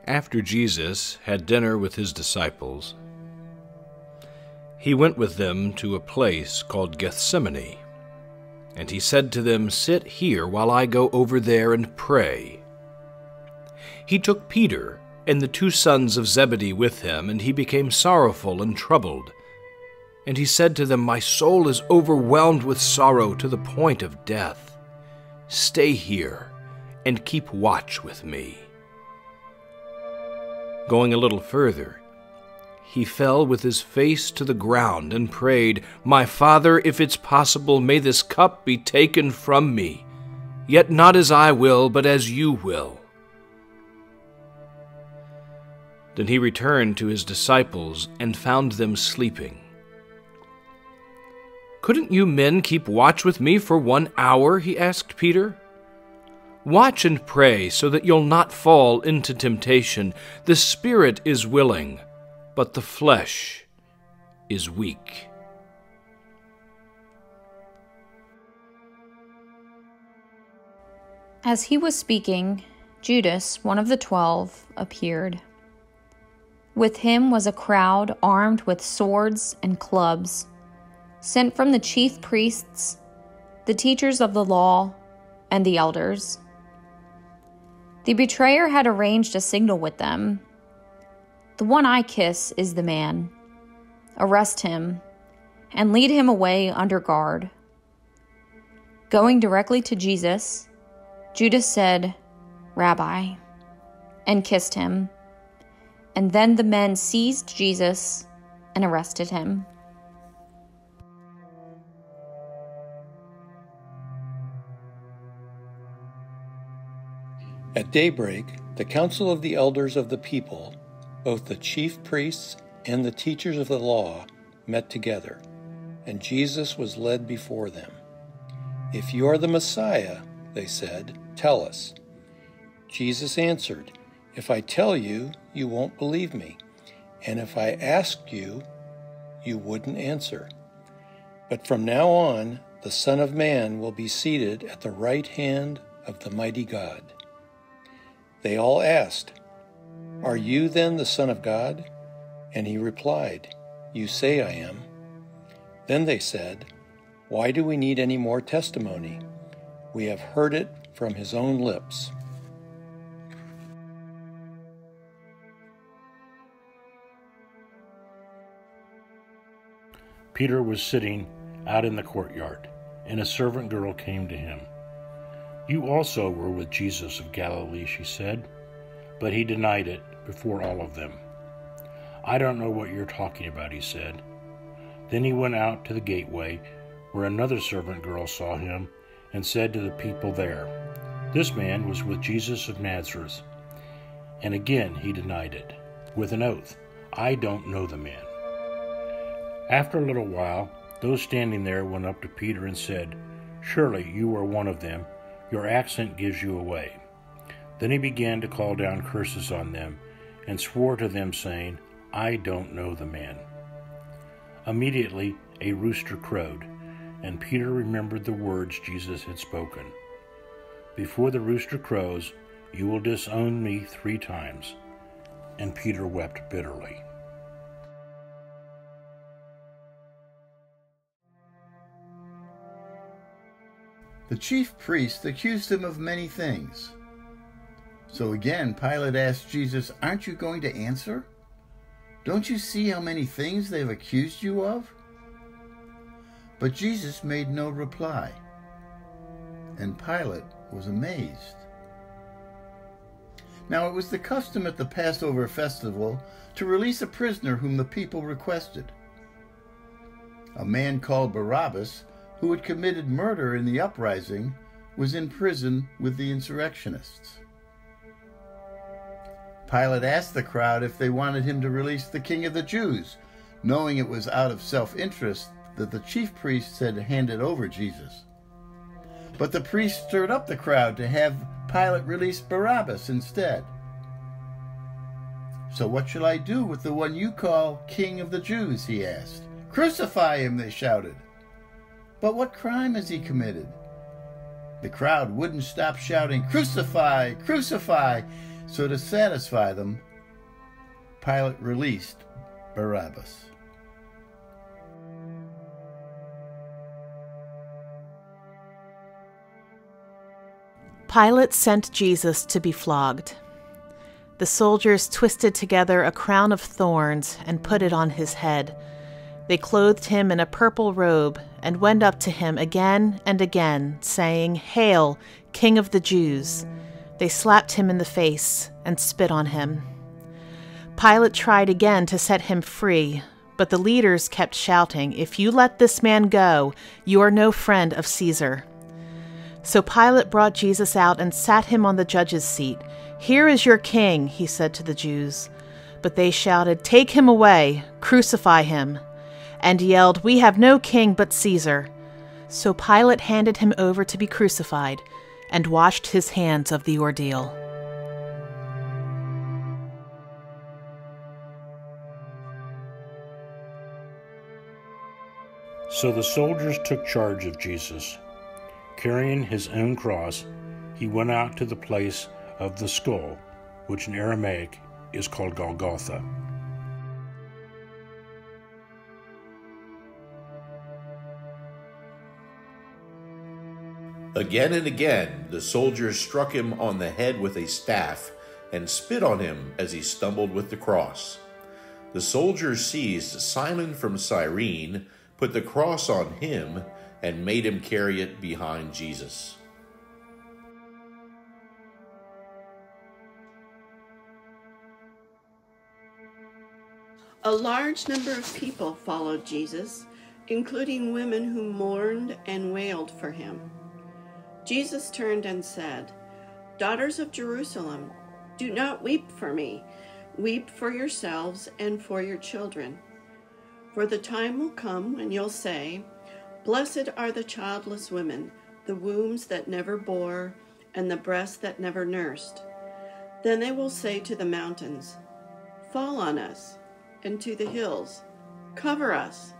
After Jesus had dinner with his disciples, he went with them to a place called Gethsemane, and he said to them, "Sit here while I go over there and pray." He took Peter and the 2 sons of Zebedee with him, and he became sorrowful and troubled. And he said to them, "My soul is overwhelmed with sorrow to the point of death. Stay here and keep watch with me." Going a little further, he fell with his face to the ground and prayed, "My Father, if it's possible, may this cup be taken from me. Yet not as I will, but as you will." Then he returned to his disciples and found them sleeping. "Couldn't you men keep watch with me for 1 hour?" he asked Peter. "Watch and pray so that you'll not fall into temptation. The spirit is willing, but the flesh is weak." As he was speaking, Judas, one of the 12, appeared. With him was a crowd armed with swords and clubs, sent from the chief priests, the teachers of the law, and the elders. The betrayer had arranged a signal with them. "The one I kiss is the man. Arrest him and lead him away under guard." Going directly to Jesus, Judas said, "Rabbi," and kissed him. And then the men seized Jesus and arrested him. At daybreak, the council of the elders of the people, both the chief priests and the teachers of the law, met together, and Jesus was led before them. "If you are the Messiah," they said, "tell us." Jesus answered, "If I tell you, you won't believe me, and if I asked you, you wouldn't answer. But from now on, the Son of Man will be seated at the right hand of the mighty God." They all asked, "Are you then the Son of God?" And he replied, "You say I am." Then they said, "Why do we need any more testimony? We have heard it from his own lips." Peter was sitting out in the courtyard, and a servant girl came to him. "You also were with Jesus of Galilee," she said, but he denied it before all of them. "I don't know what you're talking about," he said. Then he went out to the gateway, where another servant girl saw him and said to the people there, "This man was with Jesus of Nazareth." And again he denied it, with an oath, "I don't know the man." After a little while, those standing there went up to Peter and said, "Surely you are one of them. Your accent gives you away." Then he began to call down curses on them and swore to them, saying, "I don't know the man." Immediately a rooster crowed, and Peter remembered the words Jesus had spoken. "Before the rooster crows, you will disown me 3 times." And Peter wept bitterly. The chief priests accused him of many things. So again, Pilate asked Jesus, "Aren't you going to answer? Don't you see how many things they've accused you of?" But Jesus made no reply, and Pilate was amazed. Now it was the custom at the Passover festival to release a prisoner whom the people requested. A man called Barabbas, who had committed murder in the uprising, was in prison with the insurrectionists. Pilate asked the crowd if they wanted him to release the King of the Jews, knowing it was out of self-interest that the chief priests had handed over Jesus. But the priests stirred up the crowd to have Pilate release Barabbas instead. "So what shall I do with the one you call King of the Jews?" he asked. "Crucify him," they shouted. "But what crime has he committed?" The crowd wouldn't stop shouting, "Crucify! Crucify!" So to satisfy them, Pilate released Barabbas. Pilate sent Jesus to be flogged. The soldiers twisted together a crown of thorns and put it on his head. They clothed him in a purple robe and went up to him again and again, saying, "Hail, King of the Jews!" They slapped him in the face and spit on him. Pilate tried again to set him free, but the leaders kept shouting, "If you let this man go, you are no friend of Caesar." So Pilate brought Jesus out and sat him on the judge's seat. "Here is your king," he said to the Jews. But they shouted, "Take him away, crucify him," and yelled, "We have no king but Caesar." So Pilate handed him over to be crucified and washed his hands of the ordeal. So the soldiers took charge of Jesus. Carrying his own cross, he went out to the place of the skull, which in Aramaic is called Golgotha. Again and again the soldiers struck him on the head with a staff and spit on him as he stumbled with the cross. The soldiers seized Simon from Cyrene, put the cross on him, and made him carry it behind Jesus. A large number of people followed Jesus, including women who mourned and wailed for him. Jesus turned and said, "Daughters of Jerusalem, do not weep for me. Weep for yourselves and for your children. For the time will come when you'll say, 'Blessed are the childless women, the wombs that never bore, and the breasts that never nursed.' Then they will say to the mountains, 'Fall on us,' and to the hills, 'Cover us.'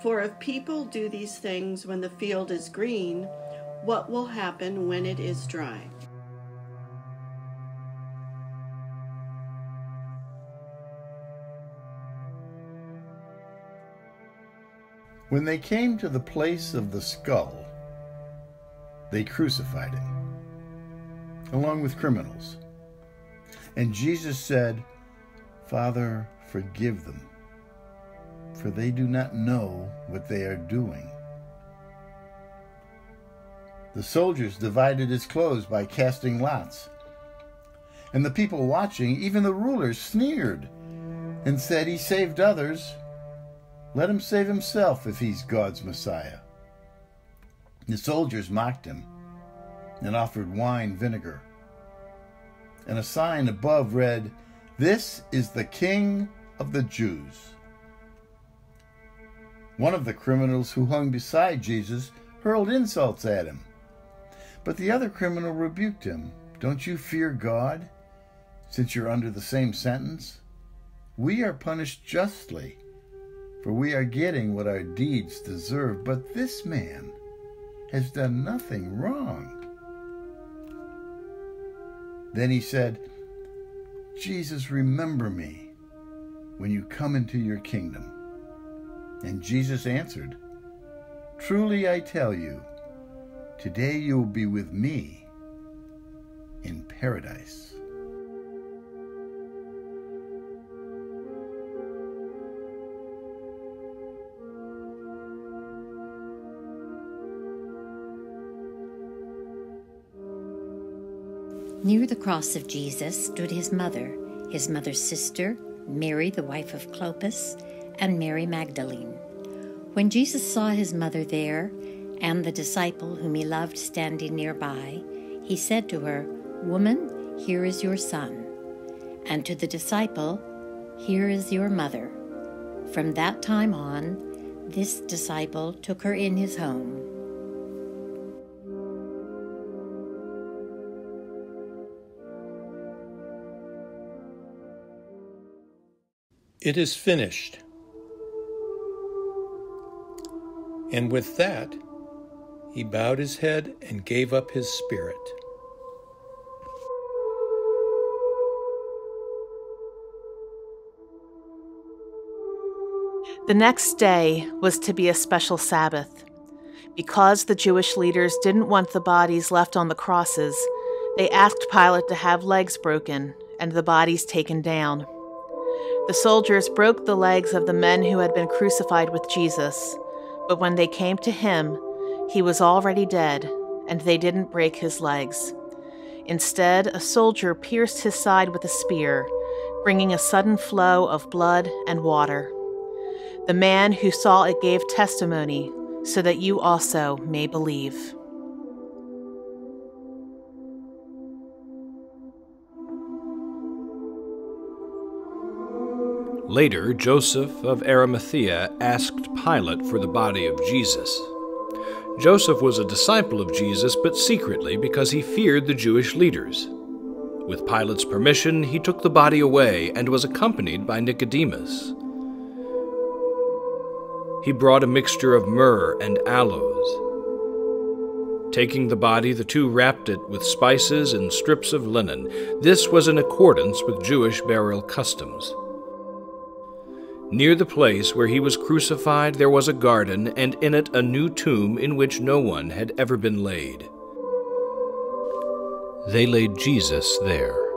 For if people do these things when the field is green, what will happen when it is dry?" When they came to the place of the skull, they crucified him, along with criminals. And Jesus said, "Father, forgive them, for they do not know what they are doing." The soldiers divided his clothes by casting lots. And the people watching, even the rulers, sneered and said, "He saved others. Let him save himself if he's God's Messiah." The soldiers mocked him and offered wine vinegar. And a sign above read, "This is the King of the Jews." One of the criminals who hung beside Jesus hurled insults at him. But the other criminal rebuked him. "Don't you fear God, since you're under the same sentence? We are punished justly, for we are getting what our deeds deserve, but this man has done nothing wrong." Then he said, "Jesus, remember me when you come into your kingdom." And Jesus answered, "Truly I tell you, today you will be with me in paradise." Near the cross of Jesus stood his mother's sister, Mary, the wife of Clopas, and Mary Magdalene. When Jesus saw his mother there, and the disciple whom he loved standing nearby, he said to her, "Woman, here is your son." And to the disciple, "Here is your mother." From that time on, this disciple took her in his home. It is finished. And with that, he bowed his head and gave up his spirit. The next day was to be a special Sabbath. Because the Jewish leaders didn't want the bodies left on the crosses, they asked Pilate to have legs broken and the bodies taken down. The soldiers broke the legs of the men who had been crucified with Jesus, but when they came to him, he was already dead, and they didn't break his legs. Instead, a soldier pierced his side with a spear, bringing a sudden flow of blood and water. The man who saw it gave testimony, so that you also may believe. Later, Joseph of Arimathea asked Pilate for the body of Jesus. Joseph was a disciple of Jesus, but secretly because he feared the Jewish leaders. With Pilate's permission, he took the body away and was accompanied by Nicodemus. He brought a mixture of myrrh and aloes. Taking the body, the two wrapped it with spices and strips of linen. This was in accordance with Jewish burial customs. Near the place where he was crucified there was a garden, and in it a new tomb in which no one had ever been laid. They laid Jesus there.